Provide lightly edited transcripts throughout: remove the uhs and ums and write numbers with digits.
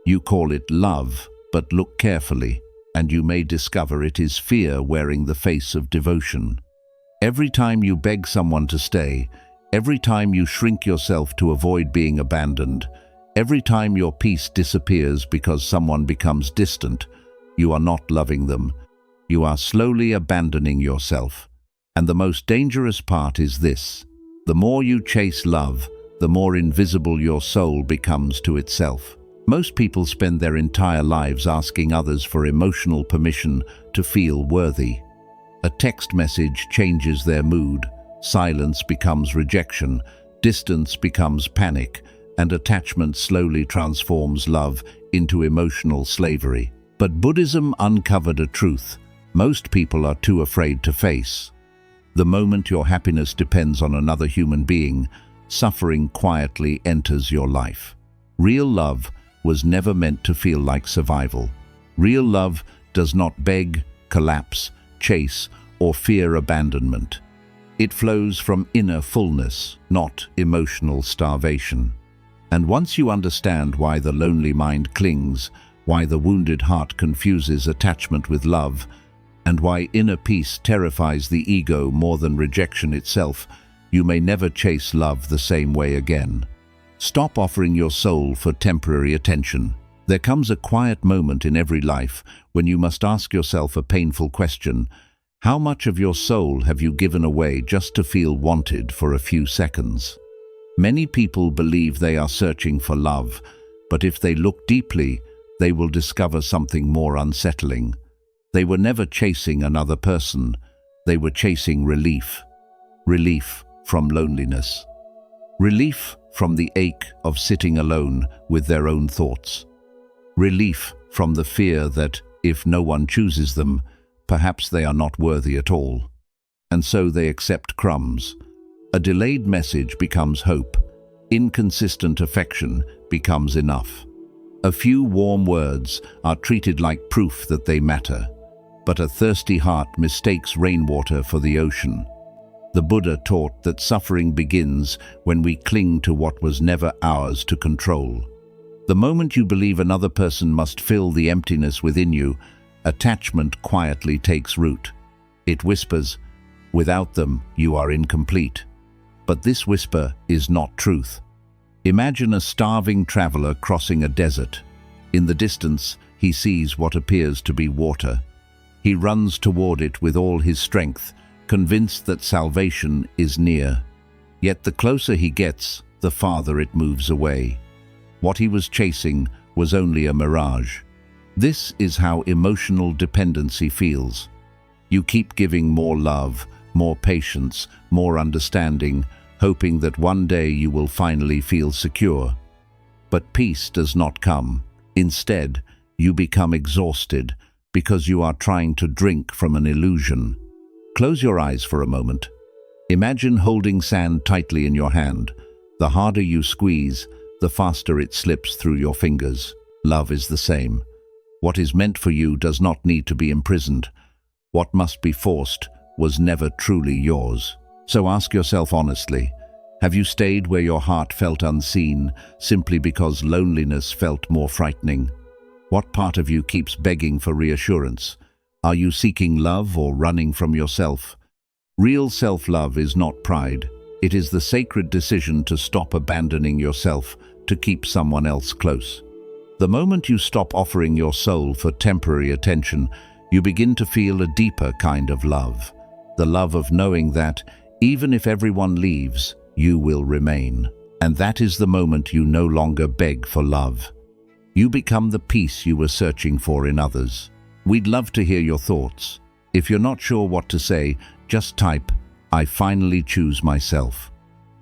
You call it love, but look carefully, and you may discover it is fear wearing the face of devotion. Every time you beg someone to stay, every time you shrink yourself to avoid being abandoned, every time your peace disappears because someone becomes distant, you are not loving them. You are slowly abandoning yourself. And the most dangerous part is this: the more you chase love, the more invisible your soul becomes to itself. Most people spend their entire lives asking others for emotional permission to feel worthy. A text message changes their mood, silence becomes rejection, distance becomes panic, and attachment slowly transforms love into emotional slavery. But Buddhism uncovered a truth most people are too afraid to face. The moment your happiness depends on another human being, suffering quietly enters your life. Real love was never meant to feel like survival. Real love does not beg, collapse, chase, or fear abandonment. It flows from inner fullness, not emotional starvation. And once you understand why the lonely mind clings, why the wounded heart confuses attachment with love, and why inner peace terrifies the ego more than rejection itself, you may never chase love the same way again. Stop offering your soul for temporary attention. There comes a quiet moment in every life when you must ask yourself a painful question: how much of your soul have you given away just to feel wanted for a few seconds? Many people believe they are searching for love, but if they look deeply, they will discover something more unsettling. They were never chasing another person. They were chasing relief. Relief from loneliness. Relief from the ache of sitting alone with their own thoughts. Relief from the fear that, if no one chooses them, perhaps they are not worthy at all. And so they accept crumbs. A delayed message becomes hope. Inconsistent affection becomes enough. A few warm words are treated like proof that they matter. But a thirsty heart mistakes rainwater for the ocean. The Buddha taught that suffering begins when we cling to what was never ours to control. The moment you believe another person must fill the emptiness within you, attachment quietly takes root. It whispers, "Without them, you are incomplete." But this whisper is not truth. Imagine a starving traveler crossing a desert. In the distance, he sees what appears to be water. He runs toward it with all his strength, convinced that salvation is near. Yet the closer he gets, the farther it moves away. What he was chasing was only a mirage. This is how emotional dependency feels. You keep giving more love, more patience, more understanding, hoping that one day you will finally feel secure. But peace does not come. Instead, you become exhausted because you are trying to drink from an illusion. Close your eyes for a moment. Imagine holding sand tightly in your hand. The harder you squeeze, the faster it slips through your fingers. Love is the same. What is meant for you does not need to be imprisoned. What must be forced was never truly yours. So ask yourself honestly, have you stayed where your heart felt unseen simply because loneliness felt more frightening? What part of you keeps begging for reassurance? Are you seeking love or running from yourself? Real self-love is not pride. It is the sacred decision to stop abandoning yourself to keep someone else close. The moment you stop offering your soul for temporary attention, you begin to feel a deeper kind of love. The love of knowing that, even if everyone leaves, you will remain. And that is the moment you no longer beg for love. You become the peace you were searching for in others. We'd love to hear your thoughts. If you're not sure what to say, just type, "I finally choose myself."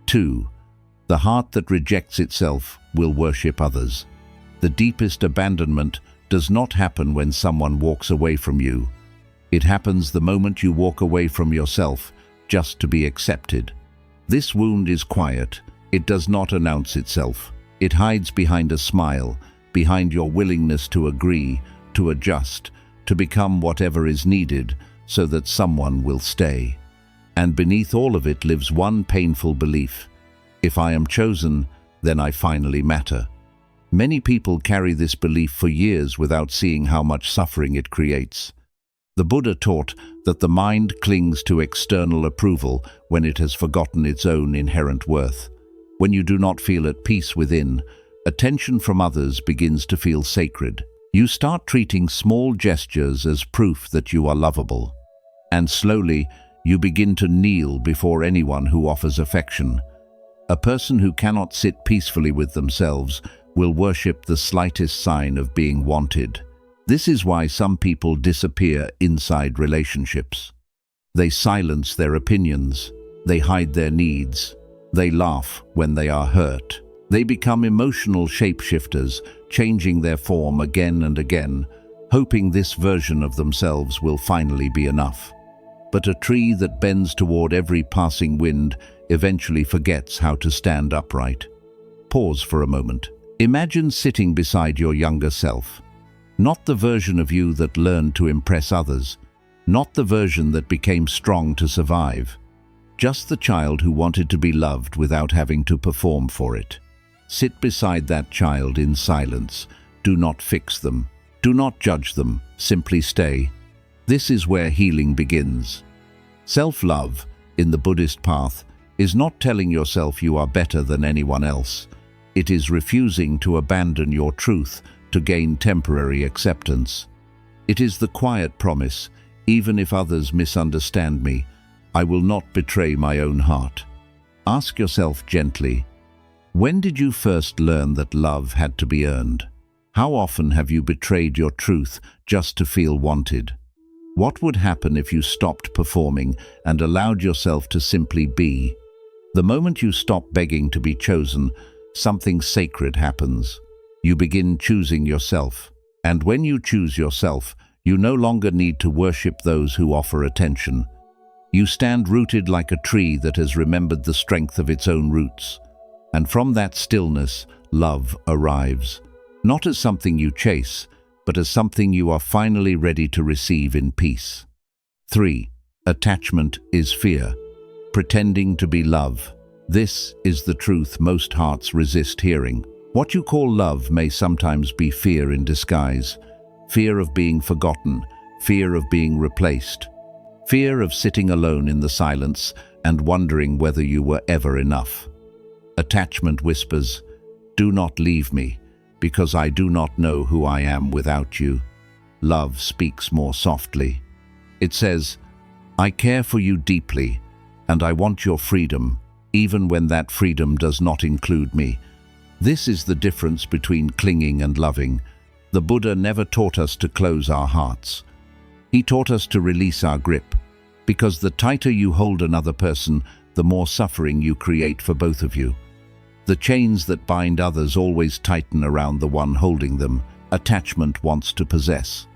2. The heart that rejects itself will worship others. The deepest abandonment does not happen when someone walks away from you. It happens the moment you walk away from yourself just to be accepted. This wound is quiet. It does not announce itself. It hides behind a smile, behind your willingness to agree, to adjust, to become whatever is needed so that someone will stay. And beneath all of it lives one painful belief: if I am chosen, then I finally matter. Many people carry this belief for years without seeing how much suffering it creates. The Buddha taught that the mind clings to external approval when it has forgotten its own inherent worth. When you do not feel at peace within, attention from others begins to feel sacred. You start treating small gestures as proof that you are lovable. And slowly, you begin to kneel before anyone who offers affection. A person who cannot sit peacefully with themselves will worship the slightest sign of being wanted. This is why some people disappear inside relationships. They silence their opinions. They hide their needs. They laugh when they are hurt. They become emotional shapeshifters, changing their form again and again, hoping this version of themselves will finally be enough. But a tree that bends toward every passing wind eventually forgets how to stand upright. Pause for a moment. Imagine sitting beside your younger self. Not the version of you that learned to impress others, not the version that became strong to survive, just the child who wanted to be loved without having to perform for it. Sit beside that child in silence. Do not fix them. Do not judge them. Simply stay. This is where healing begins. Self-love, in the Buddhist path, is not telling yourself you are better than anyone else. It is refusing to abandon your truth to gain temporary acceptance. It is the quiet promise, even if others misunderstand me, I will not betray my own heart. Ask yourself gently, when did you first learn that love had to be earned? How often have you betrayed your truth just to feel wanted? What would happen if you stopped performing and allowed yourself to simply be? The moment you stop begging to be chosen, something sacred happens. You begin choosing yourself. And when you choose yourself, you no longer need to worship those who offer attention. You stand rooted like a tree that has remembered the strength of its own roots. And from that stillness, love arrives. Not as something you chase, but as something you are finally ready to receive in peace. 3. Attachment is fear. Pretending to be love. This is the truth most hearts resist hearing. What you call love may sometimes be fear in disguise. Fear of being forgotten, fear of being replaced, fear of sitting alone in the silence and wondering whether you were ever enough. Attachment whispers, "Do not leave me, because I do not know who I am without you." Love speaks more softly. It says, "I care for you deeply, and I want your freedom, even when that freedom does not include me." This is the difference between clinging and loving. The Buddha never taught us to close our hearts. He taught us to release our grip, because the tighter you hold another person, the more suffering you create for both of you. The chains that bind others always tighten around the one holding them. Attachment wants to possess.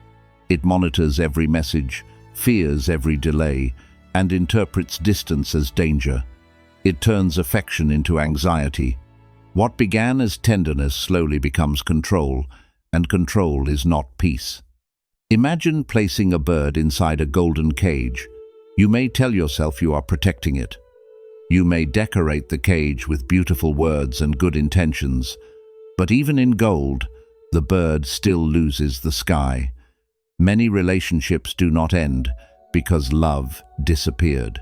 It monitors every message, fears every delay, and interprets distance as danger. It turns affection into anxiety. What began as tenderness slowly becomes control, and control is not peace. Imagine placing a bird inside a golden cage. You may tell yourself you are protecting it. You may decorate the cage with beautiful words and good intentions, but even in gold, the bird still loses the sky. Many relationships do not end because love disappeared.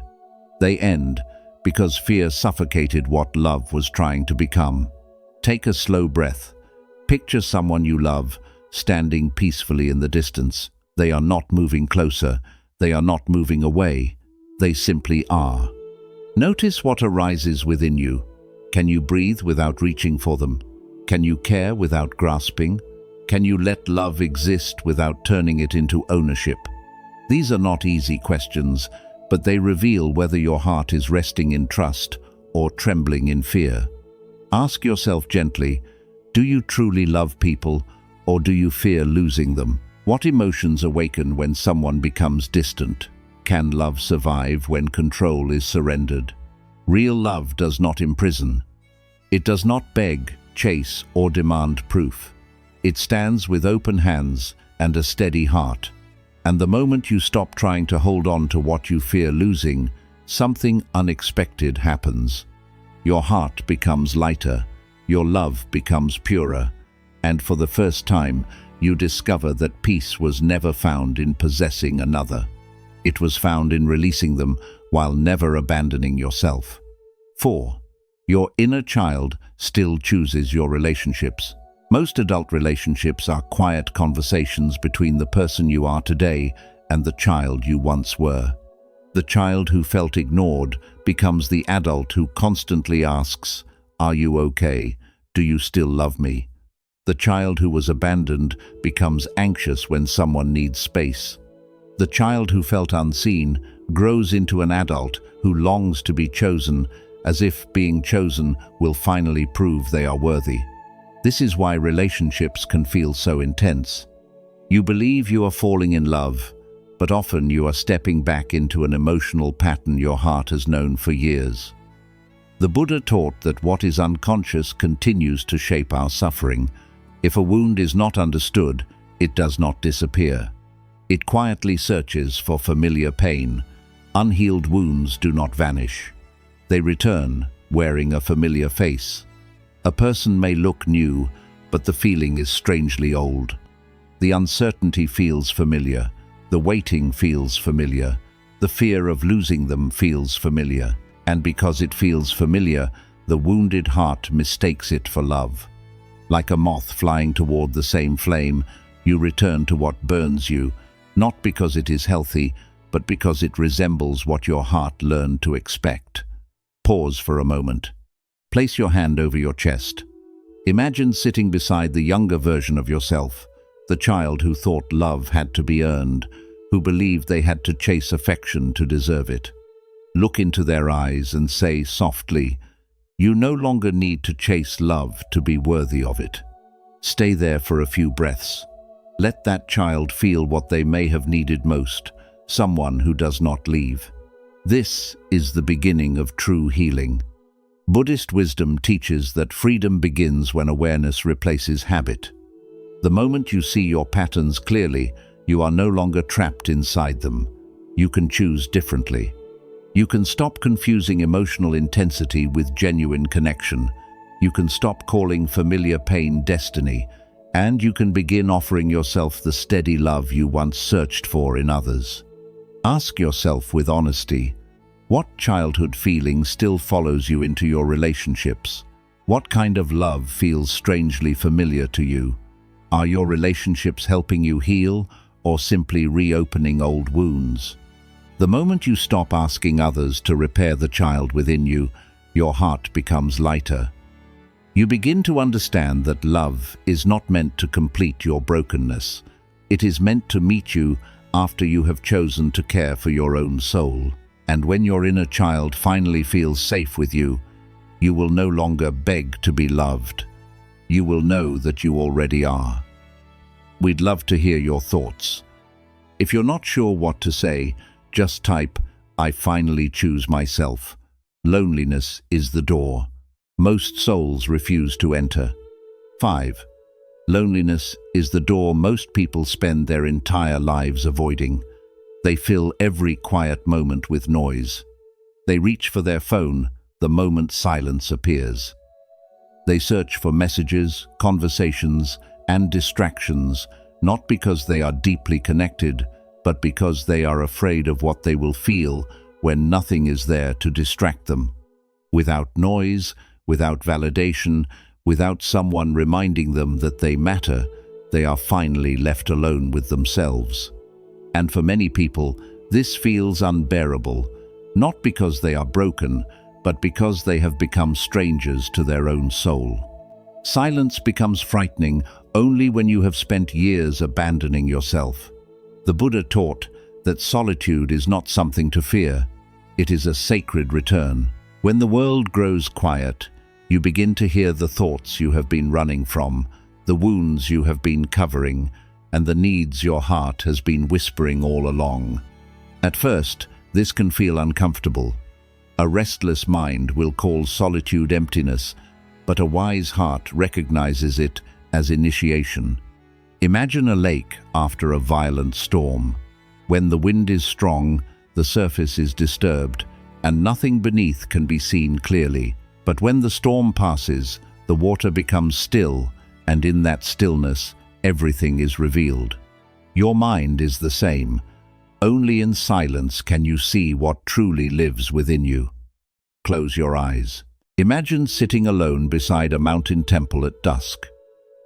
They end because fear suffocated what love was trying to become. Take a slow breath. Picture someone you love standing peacefully in the distance. They are not moving closer. They are not moving away. They simply are. Notice what arises within you. Can you breathe without reaching for them? Can you care without grasping? Can you let love exist without turning it into ownership? These are not easy questions, but they reveal whether your heart is resting in trust or trembling in fear. Ask yourself gently, do you truly love people, or do you fear losing them? What emotions awaken when someone becomes distant? Can love survive when control is surrendered? Real love does not imprison. It does not beg, chase, or demand proof. It stands with open hands and a steady heart. And the moment you stop trying to hold on to what you fear losing, something unexpected happens. Your heart becomes lighter. Your love becomes purer. and for the first time, you discover that peace was never found in possessing another. It was found in releasing them while never abandoning yourself. 4. Your inner child still chooses your relationships. Most adult relationships are quiet conversations between the person you are today and the child you once were. The child who felt ignored becomes the adult who constantly asks, "Are you okay? Do you still love me?" The child who was abandoned becomes anxious when someone needs space. The child who felt unseen grows into an adult who longs to be chosen, as if being chosen will finally prove they are worthy. This is why relationships can feel so intense. You believe you are falling in love, but often you are stepping back into an emotional pattern your heart has known for years. The Buddha taught that what is unconscious continues to shape our suffering. If a wound is not understood, it does not disappear. It quietly searches for familiar pain. Unhealed wounds do not vanish. They return, wearing a familiar face. A person may look new, but the feeling is strangely old. The uncertainty feels familiar. The waiting feels familiar. The fear of losing them feels familiar. And because it feels familiar, the wounded heart mistakes it for love. Like a moth flying toward the same flame, you return to what burns you, not because it is healthy, but because it resembles what your heart learned to expect. Pause for a moment. Place your hand over your chest. Imagine sitting beside the younger version of yourself, the child who thought love had to be earned, who believed they had to chase affection to deserve it. Look into their eyes and say softly, "You no longer need to chase love to be worthy of it." Stay there for a few breaths. Let that child feel what they may have needed most, someone who does not leave. This is the beginning of true healing. Buddhist wisdom teaches that freedom begins when awareness replaces habit. The moment you see your patterns clearly, you are no longer trapped inside them. You can choose differently. You can stop confusing emotional intensity with genuine connection. You can stop calling familiar pain destiny, and you can begin offering yourself the steady love you once searched for in others. Ask yourself with honesty, what childhood feeling still follows you into your relationships? What kind of love feels strangely familiar to you? Are your relationships helping you heal or simply reopening old wounds? The moment you stop asking others to repair the child within you, your heart becomes lighter. You begin to understand that love is not meant to complete your brokenness. It is meant to meet you after you have chosen to care for your own soul. And when your inner child finally feels safe with you, you will no longer beg to be loved. You will know that you already are. We'd love to hear your thoughts. If you're not sure what to say, just type, "I finally choose myself." Loneliness is the door. Most souls refuse to enter. 5. Loneliness is the door most people spend their entire lives avoiding. They fill every quiet moment with noise. They reach for their phone the moment silence appears. They search for messages, conversations, and distractions, not because they are deeply connected, but because they are afraid of what they will feel when nothing is there to distract them. Without noise, without validation, without someone reminding them that they matter, they are finally left alone with themselves. And for many people, this feels unbearable, not because they are broken, but because they have become strangers to their own soul. Silence becomes frightening only when you have spent years abandoning yourself. The Buddha taught that solitude is not something to fear. It is a sacred return. When the world grows quiet, you begin to hear the thoughts you have been running from, the wounds you have been covering, and the needs your heart has been whispering all along. At first, this can feel uncomfortable. A restless mind will call solitude emptiness, but a wise heart recognizes it as initiation. Imagine a lake after a violent storm. When the wind is strong, the surface is disturbed, and nothing beneath can be seen clearly. But when the storm passes, the water becomes still, and in that stillness, everything is revealed. Your mind is the same. Only in silence can you see what truly lives within you. Close your eyes. Imagine sitting alone beside a mountain temple at dusk.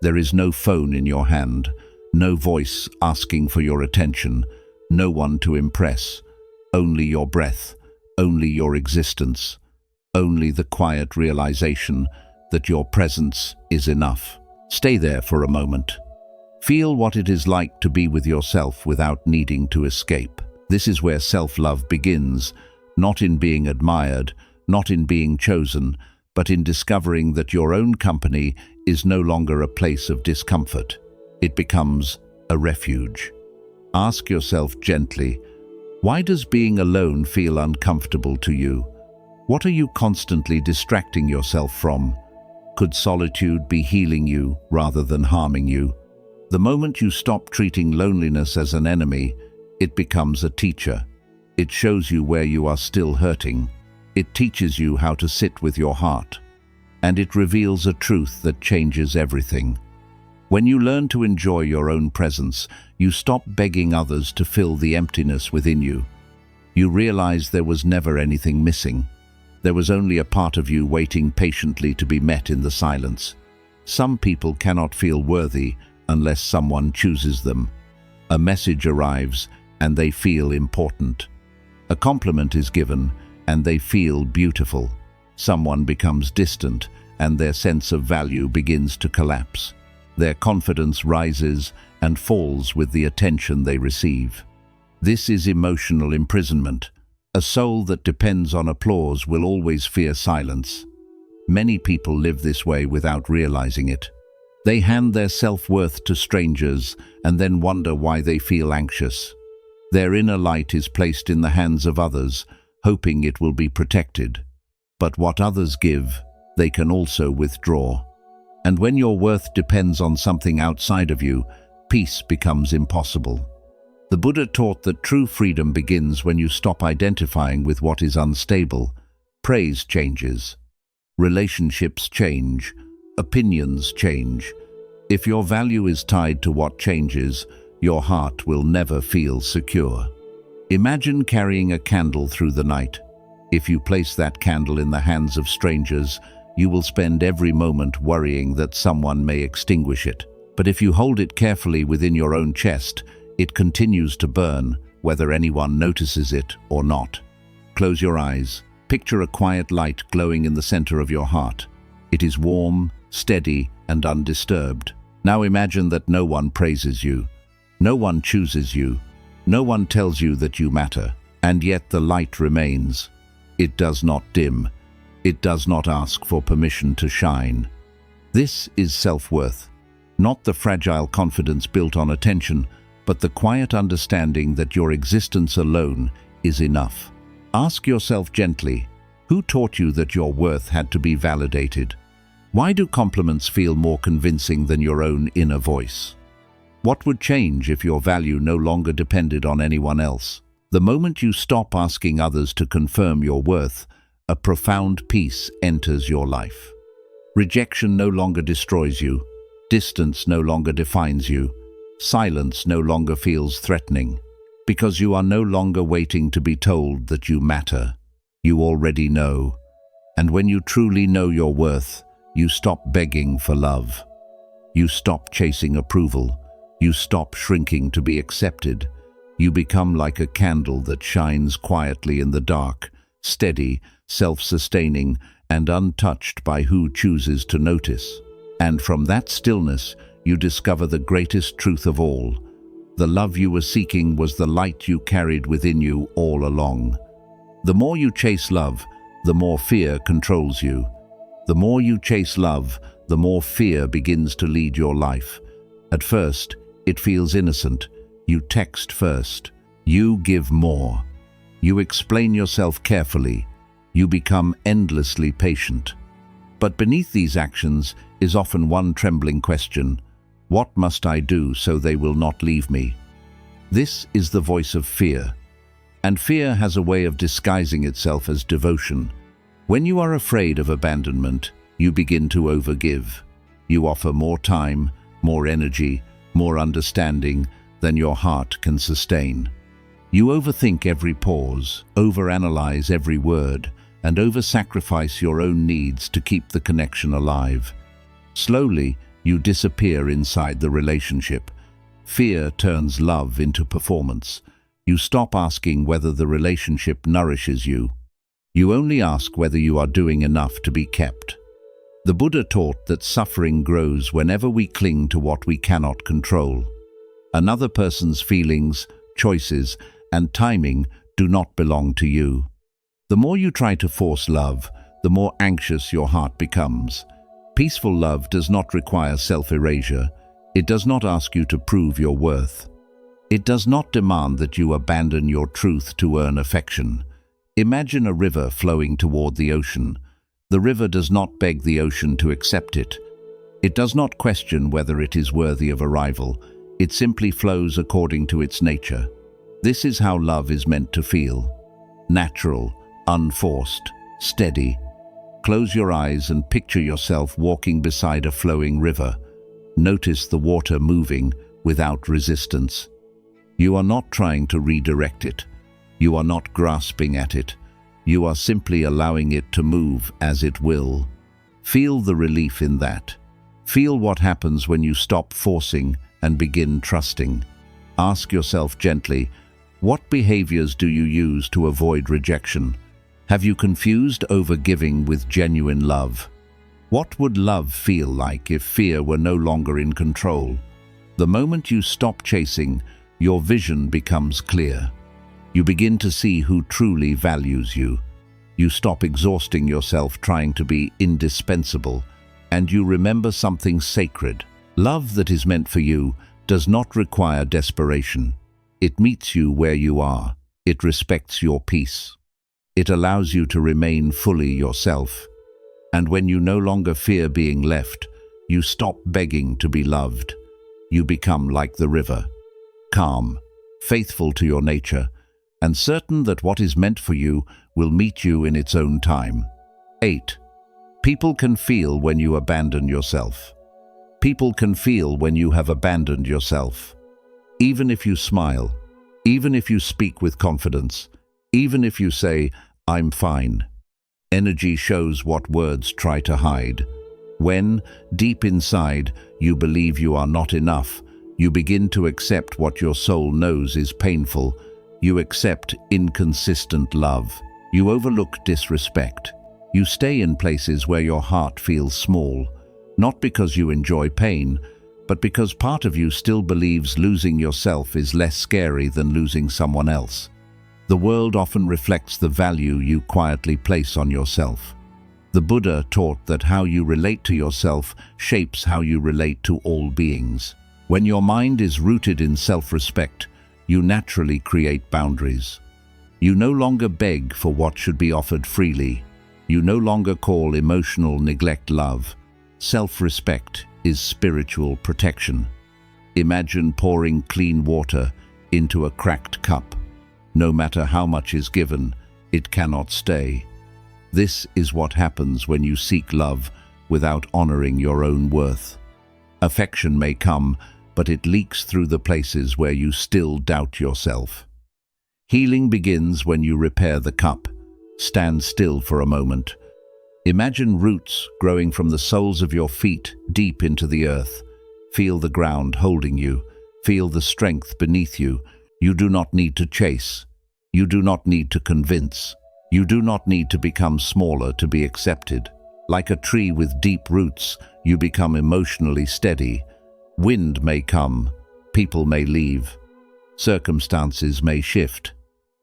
There is no phone in your hand, no voice asking for your attention, no one to impress, only your breath, only your existence, only the quiet realization that your presence is enough. Stay there for a moment. Feel what it is like to be with yourself without needing to escape. This is where self-love begins, not in being admired, not in being chosen, but in discovering that your own company is no longer a place of discomfort. It becomes a refuge. Ask yourself gently, why does being alone feel uncomfortable to you? What are you constantly distracting yourself from? Could solitude be healing you rather than harming you? The moment you stop treating loneliness as an enemy, it becomes a teacher. It shows you where you are still hurting. It teaches you how to sit with your heart. And it reveals a truth that changes everything. When you learn to enjoy your own presence, you stop begging others to fill the emptiness within you. You realize there was never anything missing. There was only a part of you waiting patiently to be met in the silence. Some people cannot feel worthy unless someone chooses them. A message arrives and they feel important. A compliment is given and they feel beautiful. Someone becomes distant and their sense of value begins to collapse. Their confidence rises and falls with the attention they receive. This is emotional imprisonment. A soul that depends on applause will always fear silence. Many people live this way without realizing it. They hand their self-worth to strangers and then wonder why they feel anxious. Their inner light is placed in the hands of others, hoping it will be protected. But what others give, they can also withdraw. And when your worth depends on something outside of you, peace becomes impossible. The Buddha taught that true freedom begins when you stop identifying with what is unstable. Praise changes. Relationships change. Opinions change. If your value is tied to what changes, your heart will never feel secure. Imagine carrying a candle through the night. If you place that candle in the hands of strangers, you will spend every moment worrying that someone may extinguish it. But if you hold it carefully within your own chest, it continues to burn, whether anyone notices it or not. Close your eyes. Picture a quiet light glowing in the center of your heart. It is warm, steady, and undisturbed. Now imagine that no one praises you. No one chooses you. No one tells you that you matter. And yet the light remains. It does not dim. It does not ask for permission to shine. This is self-worth. Not the fragile confidence built on attention, but the quiet understanding that your existence alone is enough. Ask yourself gently, who taught you that your worth had to be validated? Why do compliments feel more convincing than your own inner voice? What would change if your value no longer depended on anyone else? The moment you stop asking others to confirm your worth, a profound peace enters your life. Rejection no longer destroys you. Distance no longer defines you. Silence no longer feels threatening, because you are no longer waiting to be told that you matter. You already know. And when you truly know your worth, you stop begging for love. You stop chasing approval. You stop shrinking to be accepted. You become like a candle that shines quietly in the dark, steady, self-sustaining, and untouched by who chooses to notice. And from that stillness, you discover the greatest truth of all. The love you were seeking was the light you carried within you all along. The more you chase love, the more fear controls you. The more you chase love, the more fear begins to lead your life. At first, it feels innocent. You text first. You give more. You explain yourself carefully. You become endlessly patient. But beneath these actions is often one trembling question: what must I do so they will not leave me? This is the voice of fear. And fear has a way of disguising itself as devotion. When you are afraid of abandonment, you begin to overgive. You offer more time, more energy, more understanding than your heart can sustain. You overthink every pause, overanalyze every word, and over-sacrifice your own needs to keep the connection alive. Slowly, you disappear inside the relationship. Fear turns love into performance. You stop asking whether the relationship nourishes you. You only ask whether you are doing enough to be kept. The Buddha taught that suffering grows whenever we cling to what we cannot control. Another person's feelings, choices, and timing do not belong to you. The more you try to force love, the more anxious your heart becomes. Peaceful love does not require self-erasure. It does not ask you to prove your worth. It does not demand that you abandon your truth to earn affection. Imagine a river flowing toward the ocean. The river does not beg the ocean to accept it. It does not question whether it is worthy of arrival. It simply flows according to its nature. This is how love is meant to feel. Natural, unforced, steady. Close your eyes and picture yourself walking beside a flowing river. Notice the water moving without resistance. You are not trying to redirect it. You are not grasping at it. You are simply allowing it to move as it will. Feel the relief in that. Feel what happens when you stop forcing and begin trusting. Ask yourself gently, what behaviors do you use to avoid rejection? Have you confused overgiving with genuine love? What would love feel like if fear were no longer in control? The moment you stop chasing, your vision becomes clear. You begin to see who truly values you. You stop exhausting yourself trying to be indispensable, and you remember something sacred. Love that is meant for you does not require desperation. It meets you where you are. It respects your peace. It allows you to remain fully yourself. And when you no longer fear being left, you stop begging to be loved. You become like the river, calm, faithful to your nature, and certain that what is meant for you will meet you in its own time. 8. People can feel when you abandon yourself. People can feel when you have abandoned yourself. Even if you smile, even if you speak with confidence, even if you say, "I'm fine." Energy shows what words try to hide. When, deep inside, you believe you are not enough, you begin to accept what your soul knows is painful. You accept inconsistent love. You overlook disrespect. You stay in places where your heart feels small, not because you enjoy pain, but because part of you still believes losing yourself is less scary than losing someone else. The world often reflects the value you quietly place on yourself. The Buddha taught that how you relate to yourself shapes how you relate to all beings. When your mind is rooted in self-respect, you naturally create boundaries. You no longer beg for what should be offered freely. You no longer call emotional neglect love. Self-respect is spiritual protection. Imagine pouring clean water into a cracked cup. No matter how much is given, it cannot stay. This is what happens when you seek love without honoring your own worth. Affection may come, but it leaks through the places where you still doubt yourself. Healing begins when you repair the cup. Stand still for a moment. Imagine roots growing from the soles of your feet deep into the earth. Feel the ground holding you. Feel the strength beneath you. You do not need to chase. You do not need to convince. You do not need to become smaller to be accepted. Like a tree with deep roots, you become emotionally steady. Wind may come, people may leave, circumstances may shift,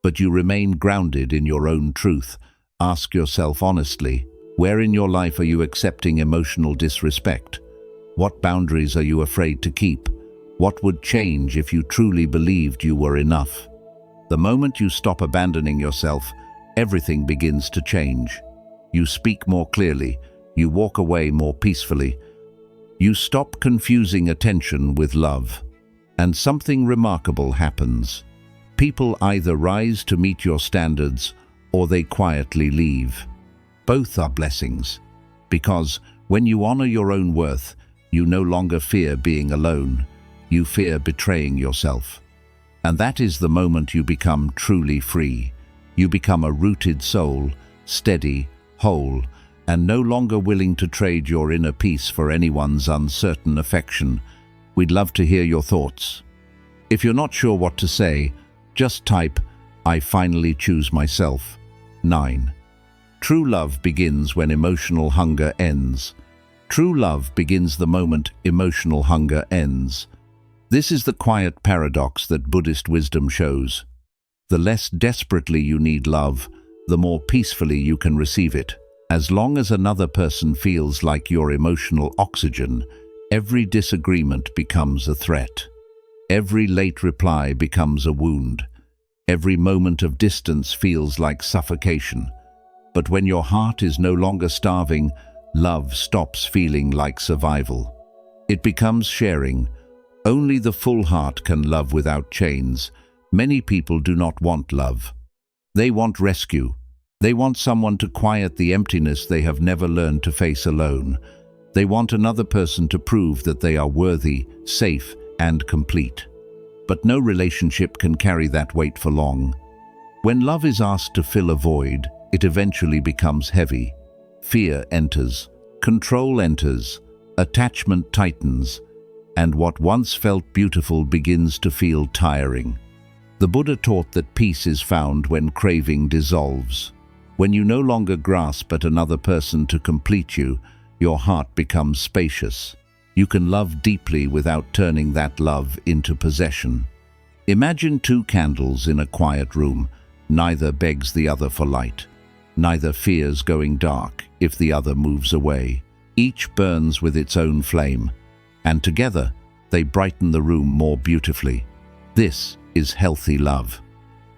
but you remain grounded in your own truth. Ask yourself honestly, where in your life are you accepting emotional disrespect? What boundaries are you afraid to keep? What would change if you truly believed you were enough? The moment you stop abandoning yourself, everything begins to change. You speak more clearly, you walk away more peacefully. You stop confusing attention with love, and something remarkable happens. People either rise to meet your standards or they quietly leave. Both are blessings, because when you honor your own worth, You no longer fear being alone. You fear betraying yourself. And that is the moment you become truly free. You become a rooted soul, steady, whole, and no longer willing to trade your inner peace for anyone's uncertain affection. We'd love to hear your thoughts. If you're not sure what to say, just type, "I finally choose myself." 9. True love begins when emotional hunger ends. True love begins the moment emotional hunger ends. This is the quiet paradox that Buddhist wisdom shows. The less desperately you need love, the more peacefully you can receive it. As long as another person feels like your emotional oxygen, every disagreement becomes a threat. Every late reply becomes a wound. Every moment of distance feels like suffocation. But when your heart is no longer starving, love stops feeling like survival. It becomes sharing. Only the full heart can love without chains. Many people do not want love. They want rescue. They want someone to quiet the emptiness they have never learned to face alone. They want another person to prove that they are worthy, safe, and complete. But no relationship can carry that weight for long. When love is asked to fill a void, it eventually becomes heavy. Fear enters, control enters, attachment tightens, and what once felt beautiful begins to feel tiring. The Buddha taught that peace is found when craving dissolves. When you no longer grasp at another person to complete you, your heart becomes spacious. You can love deeply without turning that love into possession. Imagine two candles in a quiet room. Neither begs the other for light. Neither fears going dark if the other moves away. Each burns with its own flame, and together they brighten the room more beautifully. This is healthy love.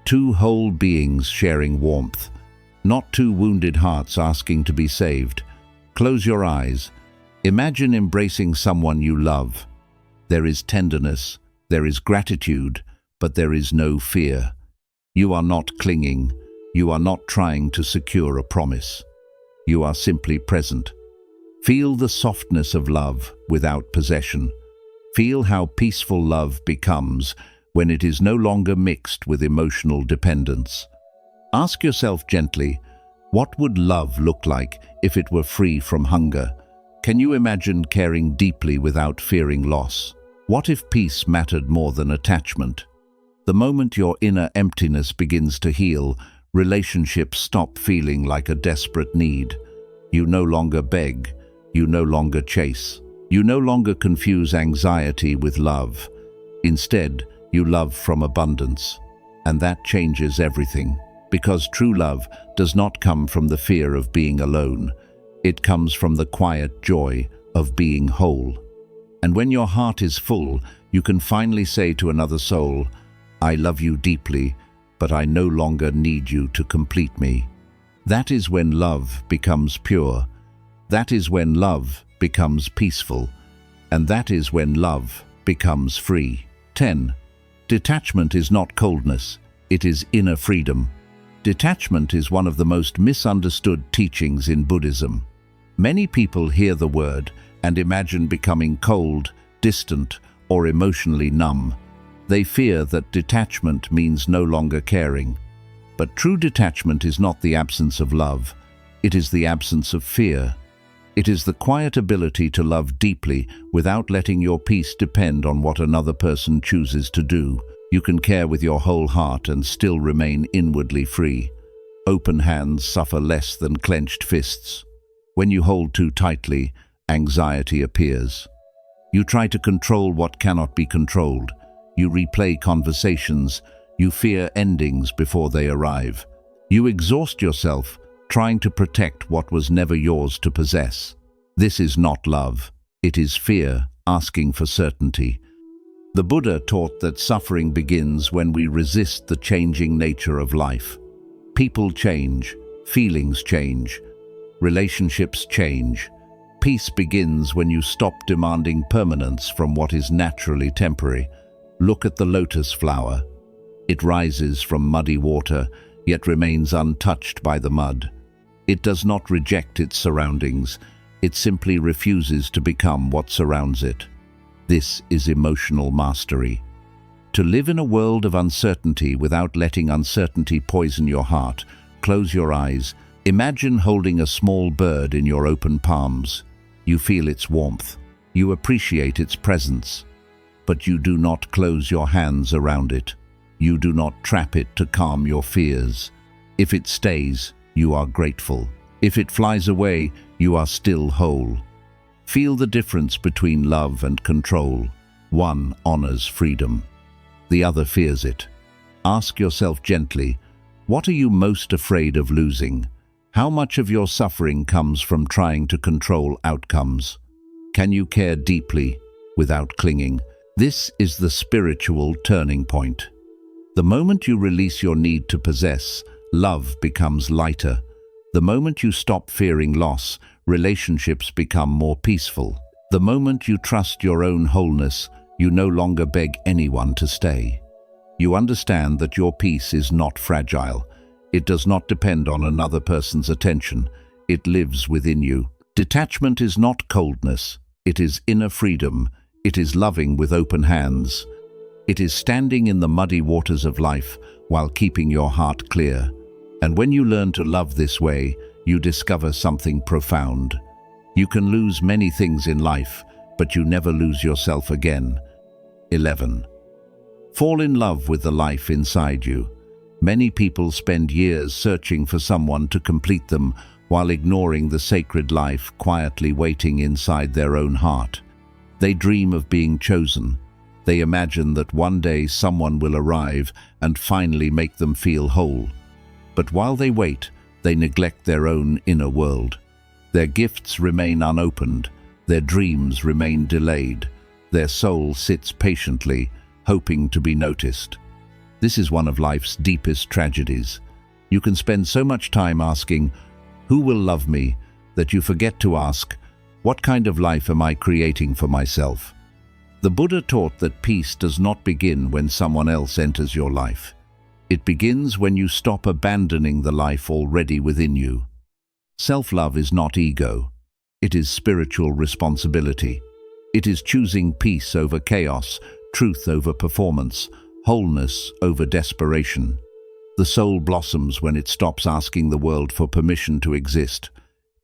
Two whole beings sharing warmth, not two wounded hearts asking to be saved. Close your eyes. Imagine embracing someone you love. There is tenderness, there is gratitude, but there is no fear. You are not clinging. You are not trying to secure a promise. You are simply present. Feel the softness of love without possession. Feel how peaceful love becomes when it is no longer mixed with emotional dependence. Ask yourself gently, what would love look like if it were free from hunger? Can you imagine caring deeply without fearing loss? What if peace mattered more than attachment? The moment your inner emptiness begins to heal, relationships stop feeling like a desperate need. You no longer beg. You no longer chase. You no longer confuse anxiety with love. Instead, you love from abundance. And that changes everything. Because true love does not come from the fear of being alone. It comes from the quiet joy of being whole. And when your heart is full, you can finally say to another soul, "I love you deeply, but I no longer need you to complete me." That is when love becomes pure. That is when love becomes peaceful. And that is when love becomes free. 10. Detachment is not coldness. It is inner freedom. Detachment is one of the most misunderstood teachings in Buddhism. Many people hear the word and imagine becoming cold, distant, or emotionally numb. They fear that detachment means no longer caring. But true detachment is not the absence of love. It is the absence of fear. It is the quiet ability to love deeply without letting your peace depend on what another person chooses to do. You can care with your whole heart and still remain inwardly free. Open hands suffer less than clenched fists. When you hold too tightly, anxiety appears. You try to control what cannot be controlled. You replay conversations. You fear endings before they arrive. You exhaust yourself trying to protect what was never yours to possess. This is not love. It is fear asking for certainty. The Buddha taught that suffering begins when we resist the changing nature of life. People change, feelings change, relationships change. Peace begins when you stop demanding permanence from what is naturally temporary. Look at the lotus flower. It rises from muddy water, yet remains untouched by the mud. It does not reject its surroundings. It simply refuses to become what surrounds it. This is emotional mastery. To live in a world of uncertainty without letting uncertainty poison your heart, close your eyes. Imagine holding a small bird in your open palms. You feel its warmth. You appreciate its presence. But you do not close your hands around it. You do not trap it to calm your fears. If it stays, you are grateful. If it flies away, you are still whole. Feel the difference between love and control. One honors freedom. The other fears it. Ask yourself gently, what are you most afraid of losing? How much of your suffering comes from trying to control outcomes? Can you care deeply without clinging? This is the spiritual turning point. The moment you release your need to possess, love becomes lighter. The moment you stop fearing loss, relationships become more peaceful. The moment you trust your own wholeness, you no longer beg anyone to stay. You understand that your peace is not fragile. It does not depend on another person's attention. It lives within you. Detachment is not coldness. It is inner freedom. It is loving with open hands. It is standing in the muddy waters of life while keeping your heart clear. And when you learn to love this way, you discover something profound. You can lose many things in life, but you never lose yourself again. 11. Fall in love with the life inside you. Many people spend years searching for someone to complete them while ignoring the sacred life quietly waiting inside their own heart. They dream of being chosen. They imagine that one day someone will arrive and finally make them feel whole. But while they wait, they neglect their own inner world. Their gifts remain unopened. Their dreams remain delayed. Their soul sits patiently, hoping to be noticed. This is one of life's deepest tragedies. You can spend so much time asking, "Who will love me?" that you forget to ask, "What kind of life am I creating for myself?" The Buddha taught that peace does not begin when someone else enters your life. It begins when you stop abandoning the life already within you. Self-love is not ego. It is spiritual responsibility. It is choosing peace over chaos, truth over performance, wholeness over desperation. The soul blossoms when it stops asking the world for permission to exist.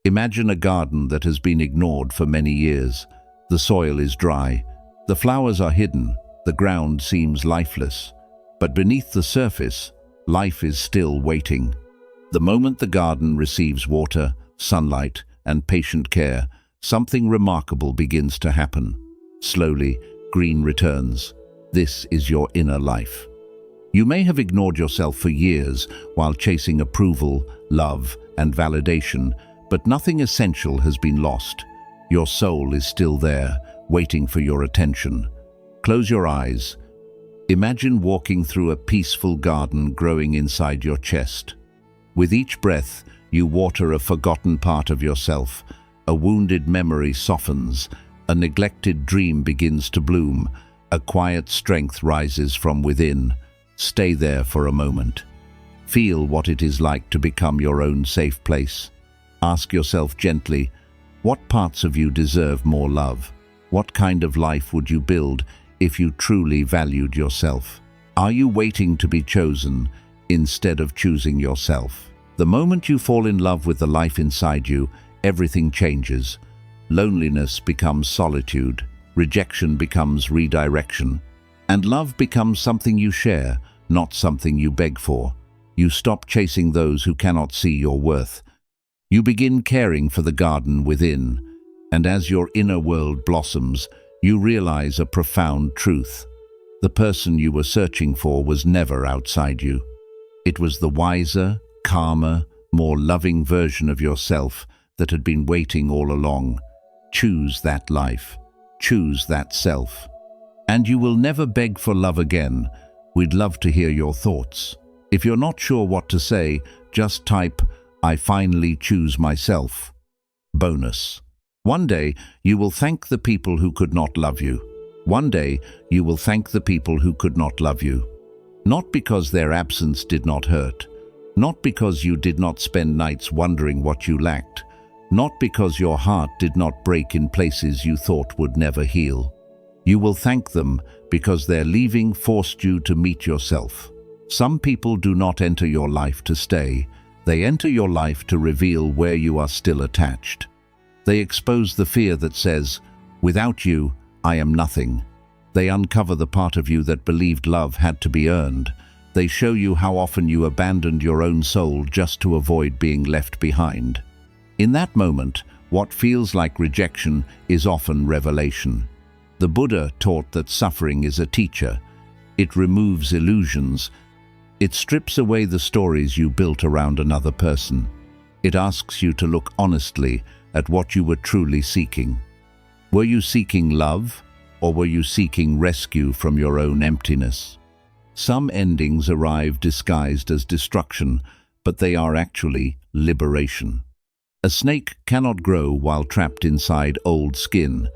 Imagine a garden that has been ignored for many years. The soil is dry. The flowers are hidden. The ground seems lifeless. But beneath the surface, life is still waiting. The moment the garden receives water, sunlight, and patient care, something remarkable begins to happen. Slowly, green returns. This is your inner life. You may have ignored yourself for years while chasing approval, love, and validation, but nothing essential has been lost. Your soul is still there, waiting for your attention. Close your eyes. Imagine walking through a peaceful garden growing inside your chest. With each breath, you water a forgotten part of yourself. A wounded memory softens. A neglected dream begins to bloom. A quiet strength rises from within. Stay there for a moment. Feel what it is like to become your own safe place. Ask yourself gently, what parts of you deserve more love? What kind of life would you build if you truly valued yourself? Are you waiting to be chosen instead of choosing yourself? The moment you fall in love with the life inside you, everything changes. Loneliness becomes solitude. Rejection becomes redirection. And love becomes something you share, not something you beg for. You stop chasing those who cannot see your worth. You begin caring for the garden within. And as your inner world blossoms, you realize a profound truth. The person you were searching for was never outside you. It was the wiser, calmer, more loving version of yourself that had been waiting all along. Choose that life. Choose that self. And you will never beg for love again. We'd love to hear your thoughts. If you're not sure what to say, just type, "I finally choose myself." Bonus. One day, you will thank the people who could not love you. One day, you will thank the people who could not love you. Not because their absence did not hurt. Not because you did not spend nights wondering what you lacked. not because your heart did not break in places you thought would never heal. You will thank them because their leaving forced you to meet yourself. Some people do not enter your life to stay. They enter your life to reveal where you are still attached. They expose the fear that says, "Without you, I am nothing." They uncover the part of you that believed love had to be earned. They show you how often you abandoned your own soul just to avoid being left behind. In that moment, what feels like rejection is often revelation. The Buddha taught that suffering is a teacher. It removes illusions. It strips away the stories you built around another person. It asks you to look honestly at what you were truly seeking. Were you seeking love, or were you seeking rescue from your own emptiness? Some endings arrive disguised as destruction, but they are actually liberation. A snake cannot grow while trapped inside old skin.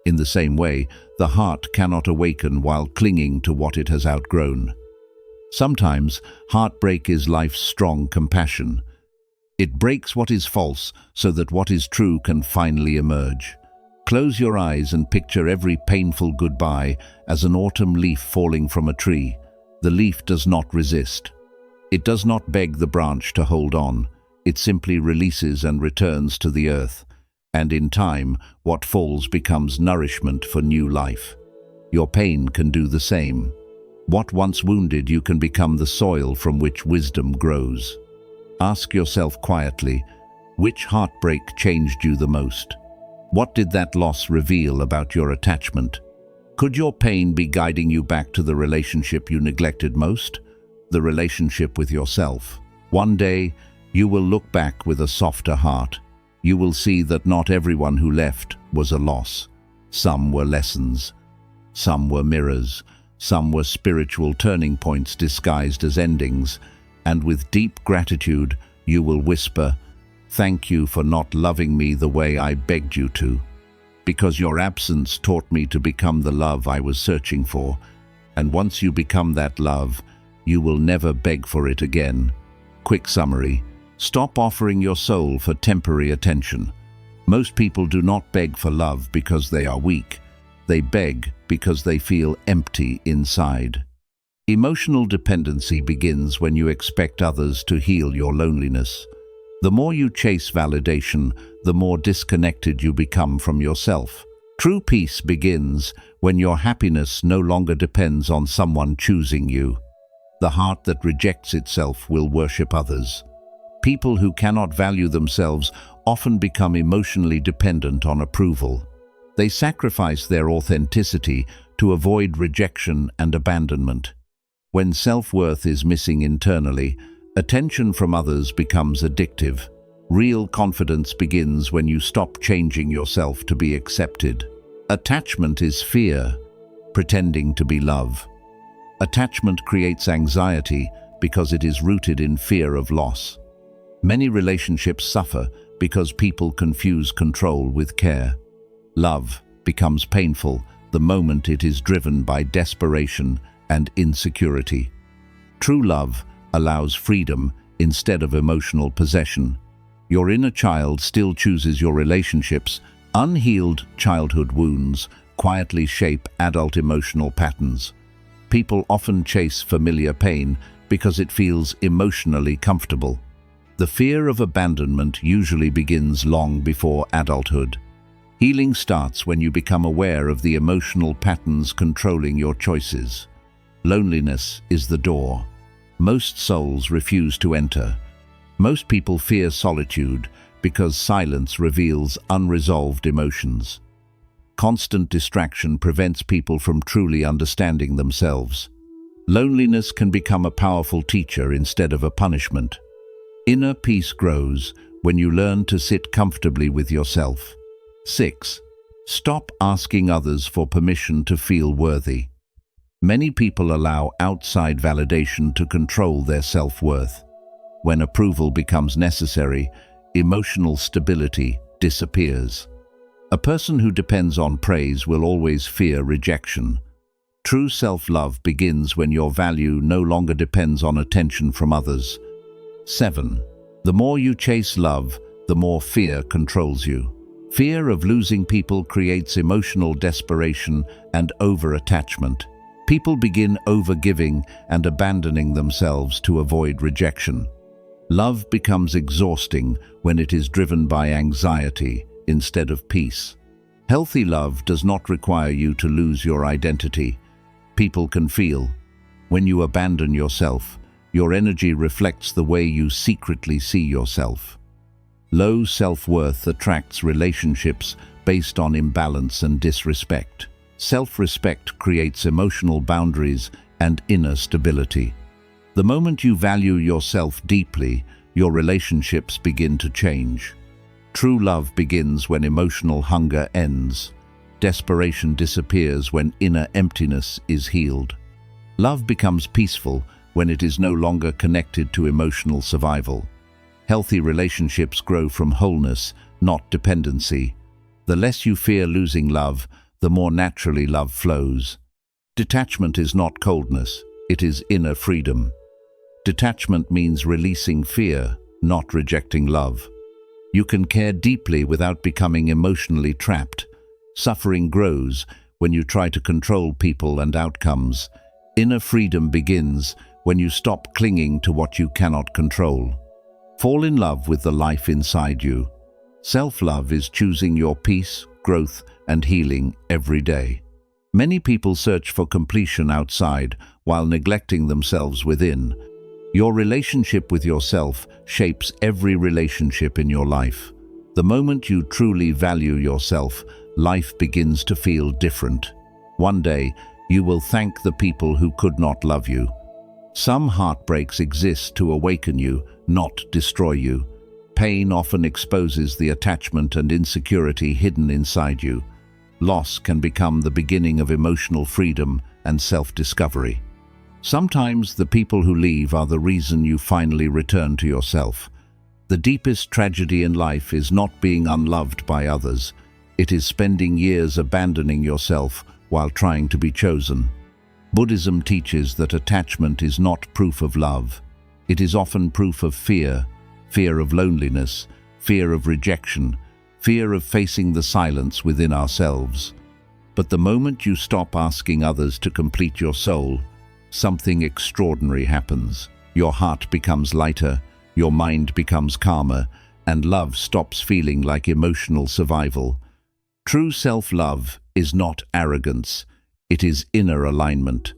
In the same way, the heart cannot awaken while clinging to what it has outgrown. Sometimes, heartbreak is life's strong compassion. It breaks what is false so that what is true can finally emerge. Close your eyes and picture every painful goodbye as an autumn leaf falling from a tree. The leaf does not resist. It does not beg the branch to hold on. It simply releases and returns to the earth. And in time, what falls becomes nourishment for new life. Your pain can do the same. What once wounded you can become the soil from which wisdom grows. Ask yourself quietly, which heartbreak changed you the most? What did that loss reveal about your attachment? Could your pain be guiding you back to the relationship you neglected most? The relationship with yourself. One day, you will look back with a softer heart. You will see that not everyone who left was a loss. Some were lessons. Some were mirrors. Some were spiritual turning points disguised as endings. And with deep gratitude, you will whisper, "Thank you for not loving me the way I begged you to. Because your absence taught me to become the love I was searching for. And once you become that love, you will never beg for it again." Quick summary. Stop offering your soul for temporary attention. Most people do not beg for love because they are weak. They beg because they feel empty inside. Emotional dependency begins when you expect others to heal your loneliness. The more you chase validation, the more disconnected you become from yourself. True peace begins when your happiness no longer depends on someone choosing you. The heart that rejects itself will worship others. People who cannot value themselves often become emotionally dependent on approval. They sacrifice their authenticity to avoid rejection and abandonment. When self-worth is missing internally, attention from others becomes addictive. Real confidence begins when you stop changing yourself to be accepted. Attachment is fear, pretending to be love. Attachment creates anxiety because it is rooted in fear of loss. Many relationships suffer because people confuse control with care. Love becomes painful the moment it is driven by desperation and insecurity. True love allows freedom instead of emotional possession. Your inner child still chooses your relationships. Unhealed childhood wounds quietly shape adult emotional patterns. People often chase familiar pain because it feels emotionally comfortable. The fear of abandonment usually begins long before adulthood. Healing starts when you become aware of the emotional patterns controlling your choices. Loneliness is the door. Most souls refuse to enter. Most people fear solitude because silence reveals unresolved emotions. Constant distraction prevents people from truly understanding themselves. Loneliness can become a powerful teacher instead of a punishment. Inner peace grows when you learn to sit comfortably with yourself. 6. Stop asking others for permission to feel worthy. Many people allow outside validation to control their self-worth. When approval becomes necessary, emotional stability disappears. A person who depends on praise will always fear rejection. True self-love begins when your value no longer depends on attention from others. 7. The more you chase love, the the more fear controls you. Fear of losing people creates emotional desperation and over-attachment. People begin over-giving and abandoning themselves to avoid rejection. Love becomes exhausting when it is driven by anxiety instead of peace. Healthy love does not require you to lose your identity. People can feel. When you abandon yourself, your energy reflects the way you secretly see yourself. Low self-worth attracts relationships based on imbalance and disrespect. Self-respect creates emotional boundaries and inner stability. The moment you value yourself deeply, your relationships begin to change. True love begins when emotional hunger ends. Desperation disappears when inner emptiness is healed. Love becomes peaceful when it is no longer connected to emotional survival. Healthy relationships grow from wholeness, not dependency. The less you fear losing love, the more naturally love flows. Detachment is not coldness, it is inner freedom. Detachment means releasing fear, not rejecting love. You can care deeply without becoming emotionally trapped. Suffering grows when you try to control people and outcomes. Inner freedom begins when you stop clinging to what you cannot control. Fall in love with the life inside you. Self-love is choosing your peace, growth, and healing every day. Many people search for completion outside while neglecting themselves within. Your relationship with yourself shapes every relationship in your life. The moment you truly value yourself, life begins to feel different. One day, you will thank the people who could not love you. Some heartbreaks exist to awaken you, not destroy you. Pain often exposes the attachment and insecurity hidden inside you. Loss can become the beginning of emotional freedom and self-discovery. Sometimes the people who leave are the reason you finally return to yourself. The deepest tragedy in life is not being unloved by others. It is spending years abandoning yourself while trying to be chosen. Buddhism teaches that attachment is not proof of love. It is often proof of fear, fear of loneliness, fear of rejection, fear of facing the silence within ourselves. But the moment you stop asking others to complete your soul, something extraordinary happens. Your heart becomes lighter, your mind becomes calmer, and love stops feeling like emotional survival. True self-love is not arrogance, it is inner alignment.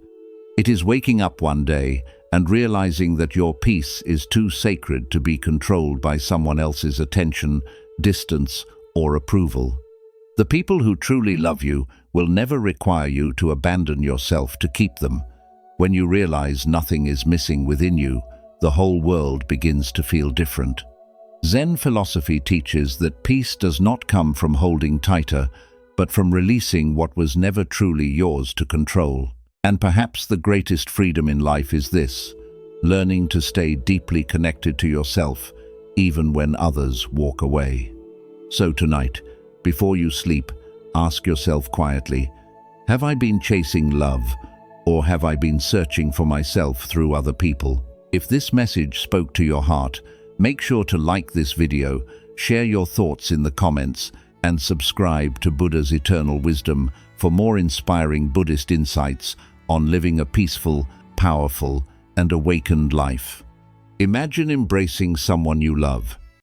It is waking up one day and realizing that your peace is too sacred to be controlled by someone else's attention, distance, or approval. The people who truly love you will never require you to abandon yourself to keep them. When you realize nothing is missing within you, the whole world begins to feel different. Zen philosophy teaches that peace does not come from holding tighter, but from releasing what was never truly yours to control. And perhaps the greatest freedom in life is this: learning to stay deeply connected to yourself, even when others walk away. So tonight, before you sleep, ask yourself quietly, have I been chasing love, or have I been searching for myself through other people? If this message spoke to your heart, make sure to like this video, share your thoughts in the comments, and subscribe to Buddha's Eternal Wisdom for more inspiring Buddhist insights on living a peaceful, powerful, and awakened life. Imagine embracing someone you love.